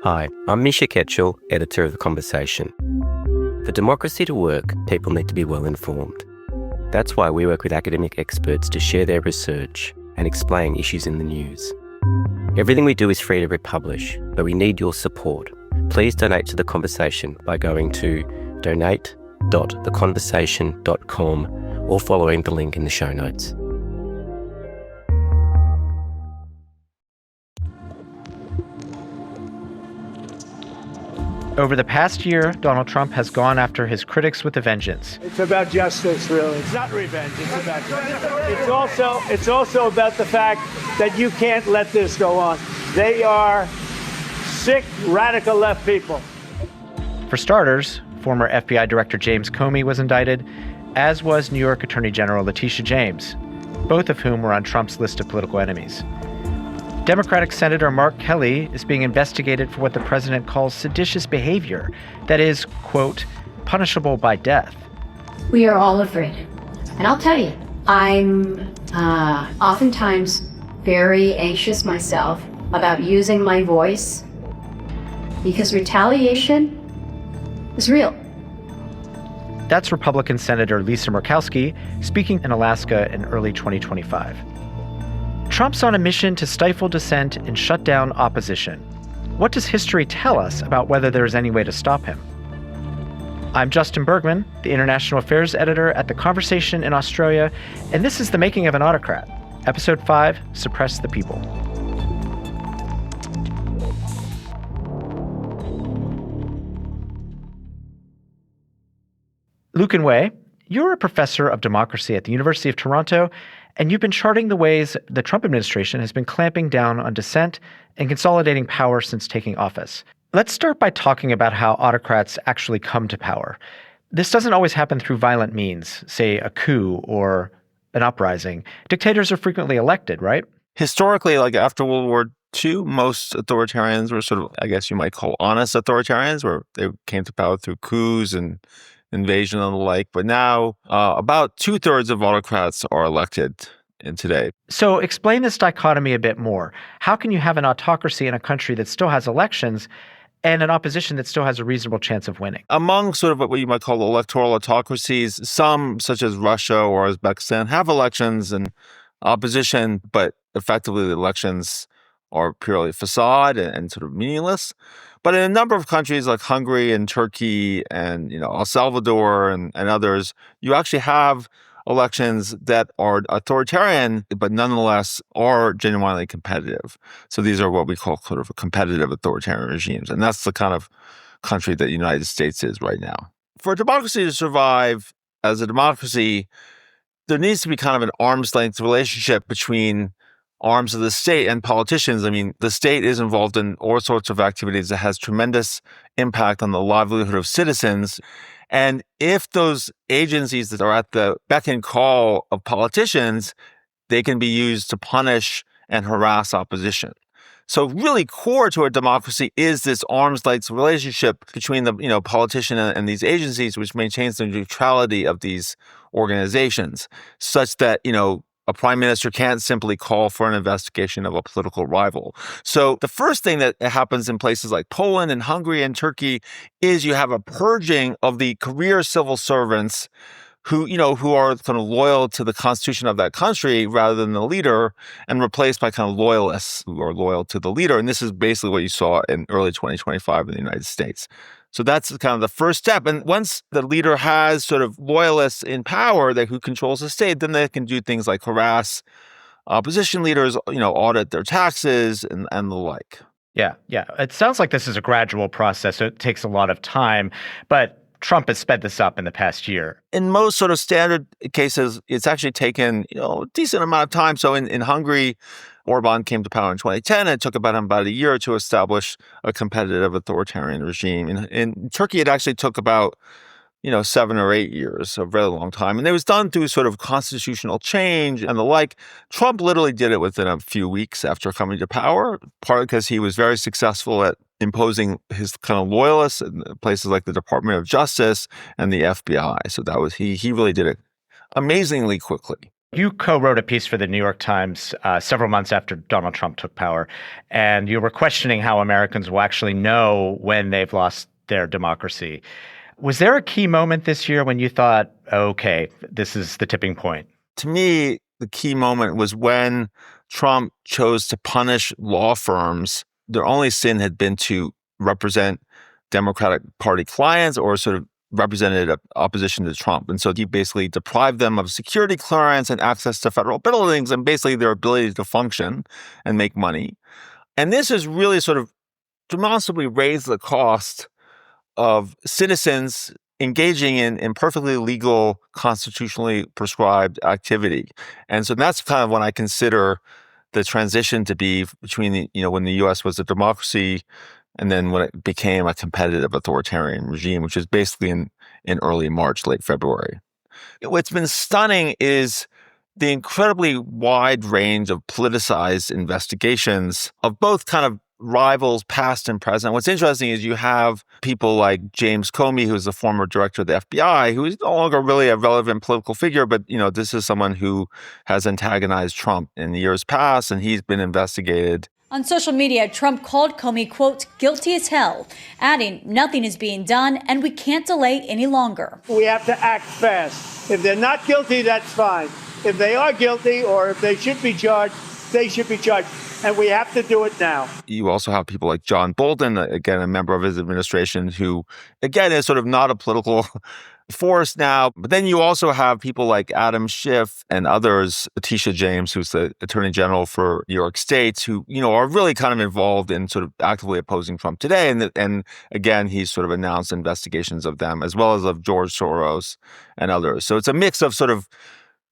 Hi, I'm Misha Ketchell, editor of The Conversation. For democracy to work, people need to be well informed. That's why we work with academic experts to share their research and explain issues in the news. Everything we do is free to republish, but we need your support. Please donate to The Conversation by going to donate.theconversation.com or following the link in the show notes. Over the past year, Donald Trump has gone after his critics with a vengeance. It's about justice, really. It's not revenge. It's about justice. It's also about the fact that you can't let this go on. They are sick, radical left people. For starters, former FBI Director James Comey was indicted, as was New York Attorney General Letitia James, both of whom were on Trump's list of political enemies. Democratic Senator Mark Kelly is being investigated for what the president calls seditious behavior that is, quote, punishable by death. We are all afraid. And I'll tell you, I'm oftentimes very anxious myself about using my voice because retaliation is real. That's Republican Senator Lisa Murkowski speaking in Alaska in early 2025. Trump's on a mission to stifle dissent and shut down opposition. What does history tell us about whether there is any way to stop him? I'm Justin Bergman, the International Affairs Editor at The Conversation in Australia, and this is The Making of an Autocrat, Episode 5, Suppress the People. Lucan Way, you're a professor of democracy at the University of Toronto, and you've been charting the ways the Trump administration has been clamping down on dissent and consolidating power since taking office. Let's start by talking about how autocrats actually come to power. This doesn't always happen through violent means, say a coup or an uprising. Dictators are frequently elected, right? Historically, like after World War II, most authoritarians were sort of, I guess you might call honest authoritarians, where they came to power through coups and invasion and the like. But now about 2/3 of autocrats are elected in today. So explain this dichotomy a bit more. How can you have an autocracy in a country that still has elections and an opposition that still has a reasonable chance of winning? Among sort of what you might call electoral autocracies, some, such as Russia or Uzbekistan, have elections and opposition, but effectively the elections are purely facade and sort of meaningless. But in a number of countries like Hungary and Turkey and El Salvador and others, you actually have elections that are authoritarian, but nonetheless are genuinely competitive. So these are what we call sort of competitive authoritarian regimes. And that's the kind of country that the United States is right now. For a democracy to survive as a democracy, there needs to be kind of an arm's length relationship between arms of the state and politicians. I mean, the state is involved in all sorts of activities that has tremendous impact on the livelihood of citizens. And if those agencies that are at the beck and call of politicians, they can be used to punish and harass opposition. So really core to a democracy is this arm's length relationship between the politician and these agencies, which maintains the neutrality of these organizations, such that a prime minister can't simply call for an investigation of a political rival. So the first thing that happens in places like Poland and Hungary and Turkey is you have a purging of the career civil servants who are kind of loyal to the constitution of that country rather than the leader, and replaced by kind of loyalists who are loyal to the leader. And this is basically what you saw in early 2025 in the United States. So that's kind of the first step. And once the leader has sort of loyalists in power who controls the state, then they can do things like harass opposition leaders, audit their taxes and the like. Yeah. It sounds like this is a gradual process, so it takes a lot of time. But Trump has sped this up in the past year. In most sort of standard cases, it's actually taken a decent amount of time. So in Hungary, Orban came to power in 2010. It took about a year to establish a competitive authoritarian regime. In Turkey, it actually took about 7 or 8 years, a very long time. And it was done through sort of constitutional change and the like. Trump literally did it within a few weeks after coming to power, partly because he was very successful at imposing his kind of loyalists in places like the Department of Justice and the FBI. So that was he really did it amazingly quickly. You co-wrote a piece for the New York Times several months after Donald Trump took power, and you were questioning how Americans will actually know when they've lost their democracy. Was there a key moment this year when you thought, okay, this is the tipping point? To me, the key moment was when Trump chose to punish law firms. Their only sin had been to represent Democratic Party clients or sort of represented opposition to Trump. And so he basically deprived them of security clearance and access to federal buildings and basically their ability to function and make money. And this has really sort of demonstrably raised the cost of citizens engaging in perfectly legal, constitutionally prescribed activity. And so that's kind of when I consider the transition to be between when the U.S. was a democracy and then when it became a competitive authoritarian regime, which is basically in early March, late February. What's been stunning is the incredibly wide range of politicized investigations of both kind of rivals, past and present. What's interesting is you have people like James Comey, who's the former director of the FBI, who is no longer really a relevant political figure, but this is someone who has antagonized Trump in the years past, and he's been investigated. On social media, Trump called Comey, quote, guilty as hell, adding, nothing is being done and we can't delay any longer. We have to act fast. If they're not guilty, that's fine. If they are guilty or if they should be charged, they should be charged. And we have to do it now. You also have people like John Bolton, again, a member of his administration, who, again, is sort of not a political force now. But then you also have people like Adam Schiff and others, Letitia James, who's the attorney general for New York State, who, are really kind of involved in sort of actively opposing Trump today. And again, he's sort of announced investigations of them, as well as of George Soros and others. So it's a mix of sort of,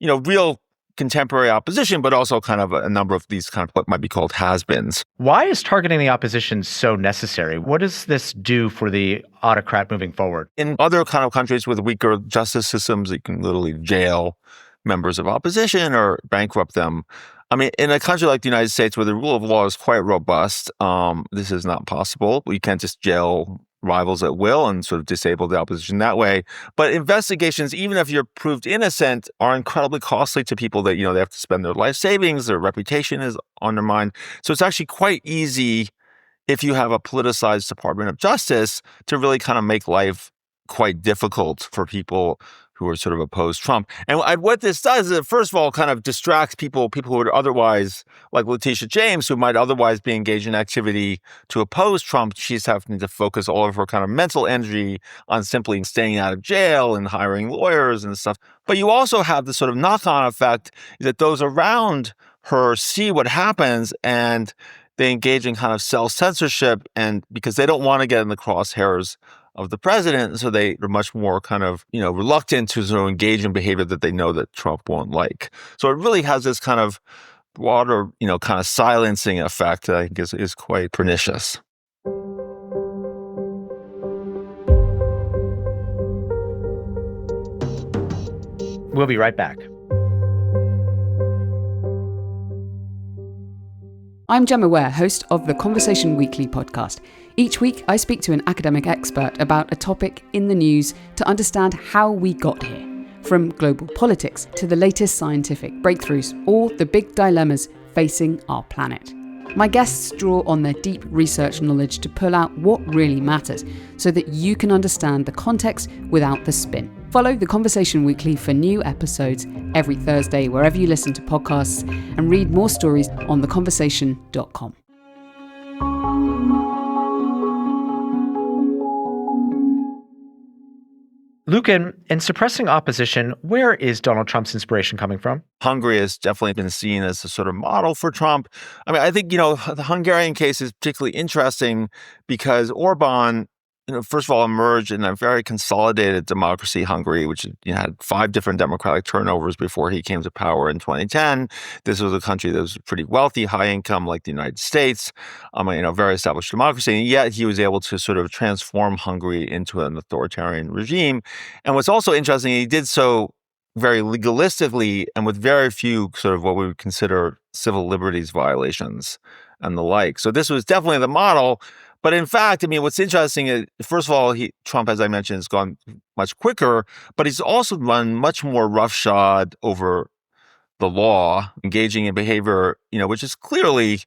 real contemporary opposition, but also kind of a number of these kind of what might be called has-beens. Why is targeting the opposition so necessary? What does this do for the autocrat moving forward? In other kind of countries with weaker justice systems, you can literally jail members of opposition or bankrupt them. I mean, in a country like the United States, where the rule of law is quite robust, this is not possible. You can't just jail rivals at will and sort of disable the opposition that way. But investigations, even if you're proved innocent, are incredibly costly to people that, they have to spend their life savings, their reputation is undermined. So it's actually quite easy, if you have a politicized Department of Justice, to really kind of make life quite difficult for people who are sort of opposed Trump. And what this does is, first of all, kind of distracts people who would otherwise, like Letitia James, who might otherwise be engaged in activity to oppose Trump. She's having to focus all of her kind of mental energy on simply staying out of jail and hiring lawyers and stuff. But you also have the sort of knock-on effect that those around her see what happens and they engage in kind of self-censorship, and because they don't want to get in the crosshairs of the president, so they are much more kind of, reluctant to sort of engage in behavior that they know that Trump won't like. So it really has this kind of broader, kind of silencing effect that I think is quite pernicious. We'll be right back. I'm Gemma Ware, host of the Conversation Weekly podcast. Each week, I speak to an academic expert about a topic in the news to understand how we got here, from global politics to the latest scientific breakthroughs or the big dilemmas facing our planet. My guests draw on their deep research knowledge to pull out what really matters so that you can understand the context without the spin. Follow the Conversation Weekly for new episodes every Thursday wherever you listen to podcasts, and read more stories on theconversation.com. Lucan, in suppressing opposition, where is Donald Trump's inspiration coming from? Hungary has definitely been seen as a sort of model for Trump. I mean, I think, the Hungarian case is particularly interesting because Orban, first of all, emerged in a very consolidated democracy, Hungary, which had 5 different democratic turnovers before he came to power in 2010. This was a country that was pretty wealthy, high income, like the United States, very established democracy. And yet he was able to sort of transform Hungary into an authoritarian regime. And what's also interesting, he did so very legalistically and with very few sort of what we would consider civil liberties violations and the like. So this was definitely the model. But in fact, what's interesting is, first of all, Trump, as I mentioned, has gone much quicker, but he's also run much more roughshod over the law, engaging in behavior, which is clearly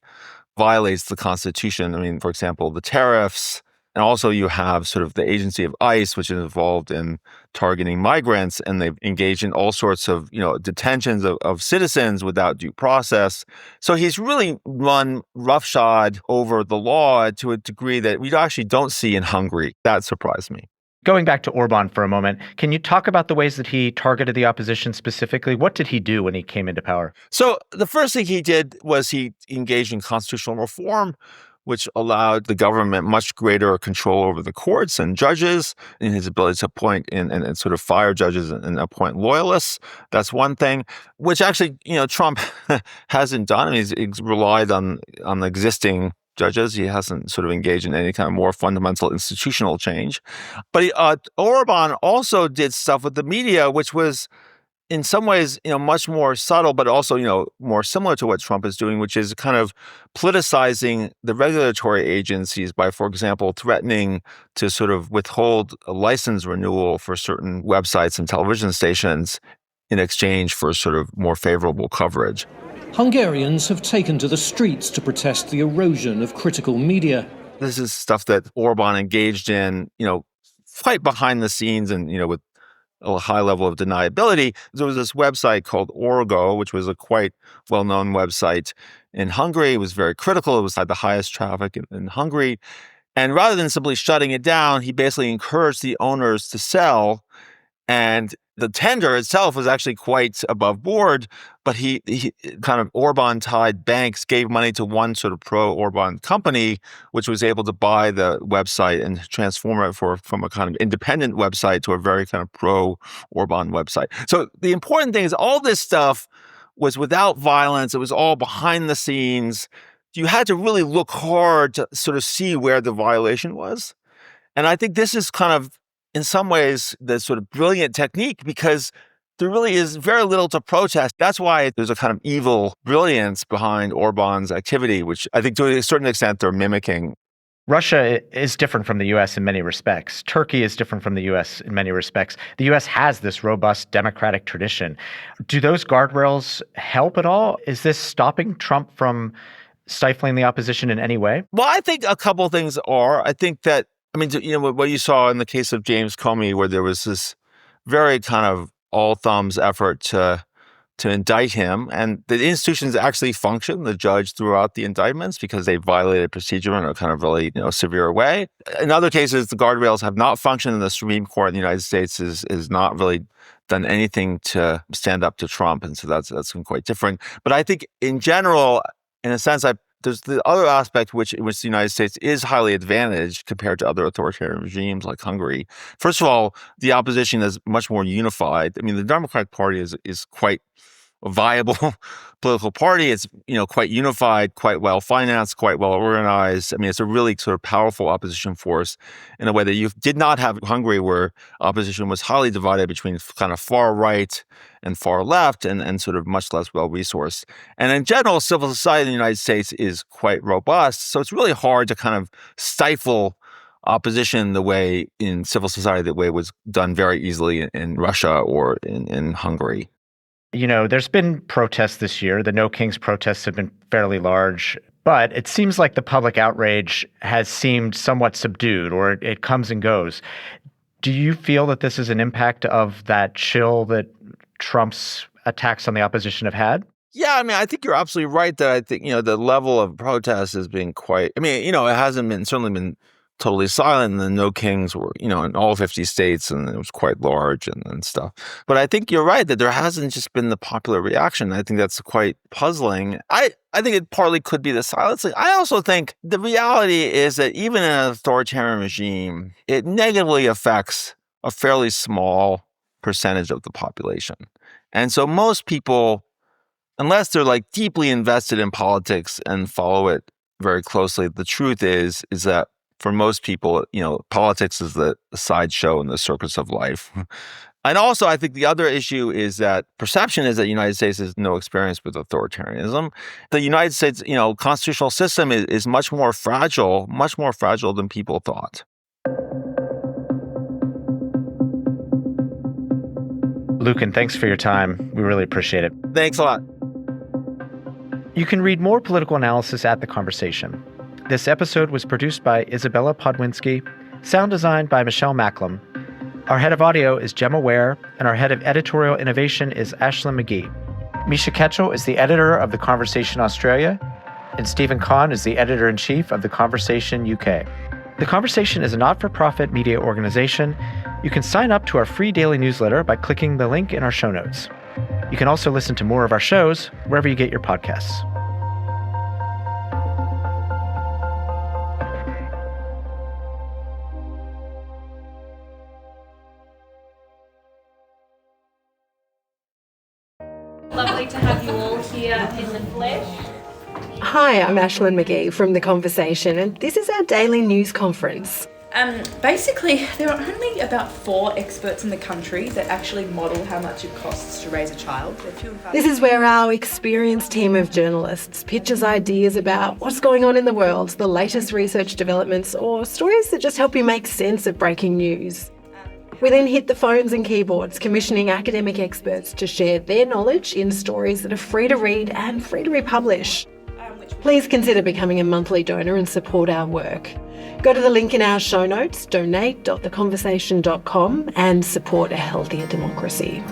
violates the Constitution. I mean, for example, the tariffs, and also you have sort of the agency of ICE, which is involved in targeting migrants, and they've engaged in all sorts of, detentions of citizens without due process. So he's really run roughshod over the law to a degree that we actually don't see in Hungary. That surprised me. Going back to Orban for a moment, can you talk about the ways that he targeted the opposition specifically? What did he do when he came into power? So the first thing he did was he engaged in constitutional reform, which allowed the government much greater control over the courts and judges, in his ability to appoint and sort of fire judges and appoint loyalists. That's one thing, which actually, Trump hasn't done. I mean, he's relied on the existing judges. He hasn't sort of engaged in any kind of more fundamental institutional change. But Orban also did stuff with the media, which was in some ways, much more subtle, but also, more similar to what Trump is doing, which is kind of politicizing the regulatory agencies by, for example, threatening to sort of withhold a license renewal for certain websites and television stations in exchange for sort of more favorable coverage. Hungarians have taken to the streets to protest the erosion of critical media. This is stuff that Orban engaged in, quite behind the scenes and, with a high level of deniability. There was this website called Orgo, which was a quite well-known website in Hungary. It was very critical. It had the highest traffic in Hungary. And rather than simply shutting it down, he basically encouraged the owners to sell. And the tender itself was actually quite above board, but he kind of Orban-tied banks gave money to one sort of pro-Orban company, which was able to buy the website and transform it from a kind of independent website to a very kind of pro-Orban website. So the important thing is all this stuff was without violence. It was all behind the scenes. You had to really look hard to sort of see where the violation was. And I think this is kind of, in some ways, the sort of brilliant technique, because there really is very little to protest. That's why there's a kind of evil brilliance behind Orban's activity, which I think to a certain extent they're mimicking. Russia is different from the U.S. in many respects. Turkey is different from the U.S. in many respects. The U.S. has this robust democratic tradition. Do those guardrails help at all? Is this stopping Trump from stifling the opposition in any way? Well, I think a couple of things are. I think that, what you saw in the case of James Comey, where there was this very kind of all-thumbs effort to indict him, and the institutions actually functioned. The judge threw out the indictments because they violated procedure in a kind of really severe way. In other cases, the guardrails have not functioned, and the Supreme Court in the United States is not really done anything to stand up to Trump, and so that's quite different. But I think in general, in a sense, there's the other aspect in which the United States is highly advantaged compared to other authoritarian regimes like Hungary. First of all, the opposition is much more unified. I mean, the Democratic Party is quite a viable political party. It's, quite unified, quite well financed, quite well organized. I mean, it's a really sort of powerful opposition force in a way that you did not have in Hungary, where opposition was highly divided between kind of far right and far left and sort of much less well-resourced. And in general, civil society in the United States is quite robust. So it's really hard to kind of stifle opposition the way in civil society, the way it was done very easily in Russia or in Hungary. There's been protests this year. The No Kings protests have been fairly large, but it seems like the public outrage has seemed somewhat subdued, or it comes and goes. Do you feel that this is an impact of that chill that Trump's attacks on the opposition have had? Yeah, I think you're absolutely right that I think, the level of protest has been quite, it hasn't certainly been totally silent, and the No Kings were, in all 50 states, and it was quite large and stuff. But I think you're right that there hasn't just been the popular reaction. I think that's quite puzzling. I think it partly could be the silence. I also think the reality is that even in an authoritarian regime, it negatively affects a fairly small percentage of the population. And so most people, unless they're like deeply invested in politics and follow it very closely, the truth is that for most people, politics is the sideshow and the circus of life. And also, I think the other issue is that perception is that the United States has no experience with authoritarianism. The United States, constitutional system is much more fragile than people thought. Lucan, thanks for your time. We really appreciate it. Thanks a lot. You can read more political analysis at The Conversation. This episode was produced by Isabella Podwinski, sound designed by Michelle Macklem. Our head of audio is Gemma Ware, and our head of editorial innovation is Ashlyn McGee. Misha Ketchell is the editor of The Conversation Australia, and Stephen Kahn is the editor-in-chief of The Conversation UK. The Conversation is a not-for-profit media organization. You can sign up to our free daily newsletter by clicking the link in our show notes. You can also listen to more of our shows wherever you get your podcasts. Lovely to have you all here in the flesh. Hi, I'm Ashlyn McGee from The Conversation, and this is our daily news conference. Basically, there are only about 4 experts in the country that actually model how much it costs to raise a child. This is where our experienced team of journalists pitches ideas about what's going on in the world, the latest research developments, or stories that just help you make sense of breaking news. We then hit the phones and keyboards, commissioning academic experts to share their knowledge in stories that are free to read and free to republish. Please consider becoming a monthly donor and support our work. Go to the link in our show notes, donate.theconversation.com, and support a healthier democracy.